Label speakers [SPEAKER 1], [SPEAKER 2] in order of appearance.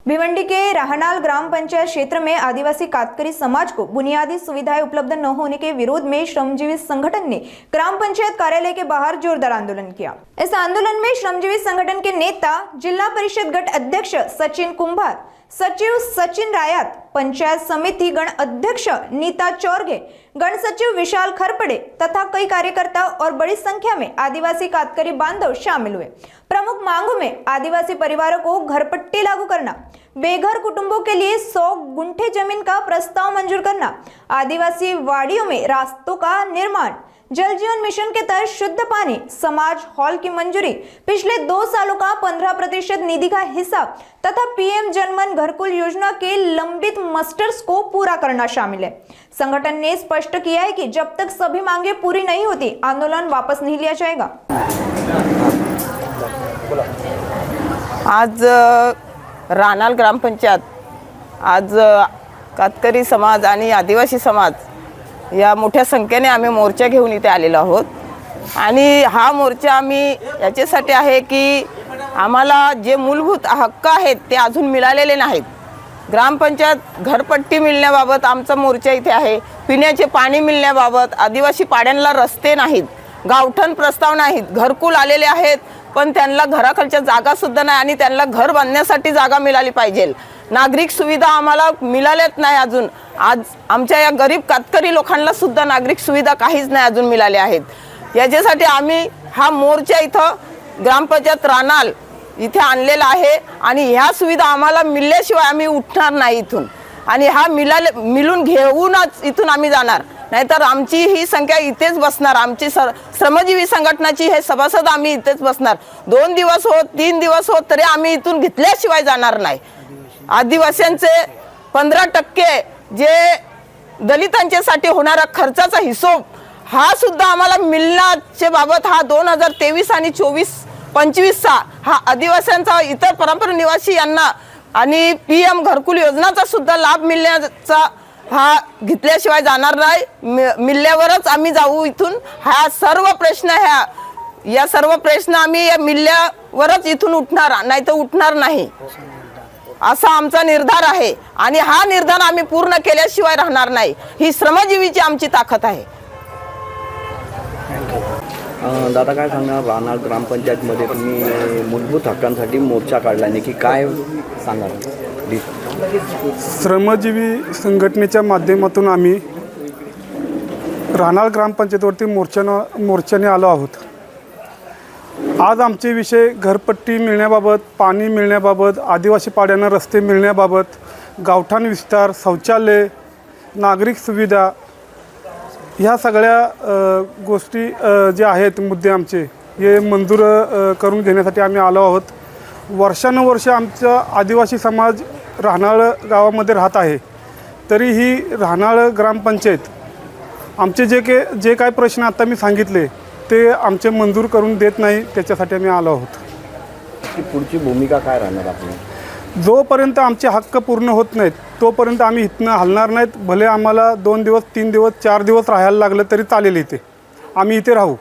[SPEAKER 1] भिवंडी के राहनाल ग्राम पंचायत क्षेत्र में आदिवासी कातकरी समाज को बुनियादी सुविधाएं उपलब्ध न होने के विरोध में श्रमजीवी संगठन ने ग्राम पंचायत कार्यालय के बाहर जोरदार आंदोलन किया। इस आंदोलन में श्रमजीवी संगठन के नेता, जिला परिषद गट अध्यक्ष सचिन कुंभार, सचिव सचिन रायत, पंचायत समिति गण अध्यक्ष नीता चौरगे, गण सचिव विशाल खरपड़े तथा कई कार्यकर्ता और बड़ी संख्या में आदिवासी कातकरी बांधव शामिल हुए। प्रमुख मांगों में आदिवासी परिवारों को घरपट्टी लागू करना, बेघर कुटुंबों के लिए 100 गुंठे जमीन का प्रस्ताव मंजूर करना, आदिवासी वाड़ियों में रास्तों का निर्माण, जल जीवन मिशन के तहत शुद्ध पानी, समाज हॉल की मंजूरी, पिछले 2 सालों का 15% निधि का हिस्सा तथा पीएम जनमन घरकुल योजना के लंबित मस्टर्स को पूरा करना शामिल है। संगठन ने स्पष्ट किया है कि जब तक सभी मांगे पूरी नहीं होती, आंदोलन वापस नहीं लिया जाएगा।
[SPEAKER 2] आज राहनाल ग्रामपंचायत आज कातकरी समाज आणि आदिवासी समाज या मोठ्या संख्येने आम्ही मोर्चा घेऊन इथे आलेलो आहोत। आणि हा मोर्चा आम्ही याच्यासाठी आहे की आम्हाला जे मूलभूत हक्क आहेत ते अजून मिळालेले नाहीत। ग्रामपंचायत घरपट्टी मिळण्याबाबत आमचा मोर्चा इथे आहे। पिण्याचे पाणी मिळण्याबाबत, आदिवासी पाड्यांना रस्ते नाहीत, गावठण प्रस्ताव नाहीत, घरकुल आलेले आहेत पण त्यांना घराखालच्या जागा सुद्धा नाही आणि त्यांना घर बांधण्यासाठी जागा मिळाली पाहिजे। नागरिक सुविधा आम्हाला मिळाल्यात नाही अजून। आज आमच्या या गरीब कातकरी लोकांना सुद्धा नागरिक सुविधा काहीच नाही अजून मिळाल्या आहेत। याच्यासाठी आम्ही हा मोर्चा इथं ग्रामपंचायत राहनाल इथे आणलेला आहे आणि ह्या सुविधा आम्हाला मिळल्याशिवाय आम्ही उठणार नाही इथून। आणि हा मिळून घेऊनच इथून आम्ही जाणार, नाहीतर आमची ही संख्या इथेच बसणार। आमची श्रमजीवी संघटनाची हे सभासद आम्ही इथेच बसणार। 2 दिवस होत, 3 दिवस होत तरी आम्ही इथून घेतल्याशिवाय जाणार नाही। आदिवासींचे 15% जे दलितांच्यासाठी होणारा खर्चाचा हिशोब हा सुद्धा आम्हाला मिळण्याचे बाबत हा 2023 आणि 24-25 हा आदिवासींचा इतर परंपरा निवासी यांना आणि पीएम घरकुल योजनाचा सुद्धा लाभ मिळण्याचा हा घेतल्याशिवाय जाणार नाही। मिळल्यावरच आम्ही जाऊ इथून। हा सर्व प्रश्न या सर्व प्रश्न आम्ही या मिळल्यावरच इथून उठणार, नाही तर उठणार नाही असा आमचा निर्धार आहे। आणि हा निर्धार आम्ही पूर्ण केल्याशिवाय राहणार नाही। ही श्रमजीवीची आमची ताकद आहे।
[SPEAKER 3] दादा काय सांगणार, राहनाल ग्रामपंचायतमध्ये तुम्ही मूलभूत हक्कांसाठी मोर्चा काढला नाही की काय सांगाल?
[SPEAKER 4] श्रमजीवी संघटनेच्या माध्यमातून आम्ही राहनाल ग्रामपंचायतवरती मोर्चाने आलो आहोत। आज आमचे विषय घरपट्टी मिळण्याबाबत, पाणी मिळण्याबाबत, आदिवासी पाड्यांना रस्ते मिळण्याबाबत, गावठाण विस्तार, शौचालय, नागरिक सुविधा ह्या सगळ्या गोष्टी जे आहेत मुद्दे आमचे हे मंजूर करून घेण्यासाठी आम्ही आलो आहोत। वर्षानुवर्ष आमचा आदिवासी समाज राहनाळ गावामध्ये राहत आहे, तरी ही राहनाळ ग्रामपंचायत आमचे जे काय प्रश्न आता मी सांगितले ते आमचे मंजूर करून देत नाही। त्याच्यासाठी आम्ही आलो आहोत।
[SPEAKER 3] पुढची भूमिका काय राहणार आपली?
[SPEAKER 4] जोपर्यंत आमचे हक्क पूर्ण होत नाहीत तोपर्यंत आम्ही इथनं हलणार नाहीत। भले आम्हाला 2 दिवस, 3 दिवस, 4 दिवस राहायला लागलं तरी चालेल, इथे आम्ही इथे राहू।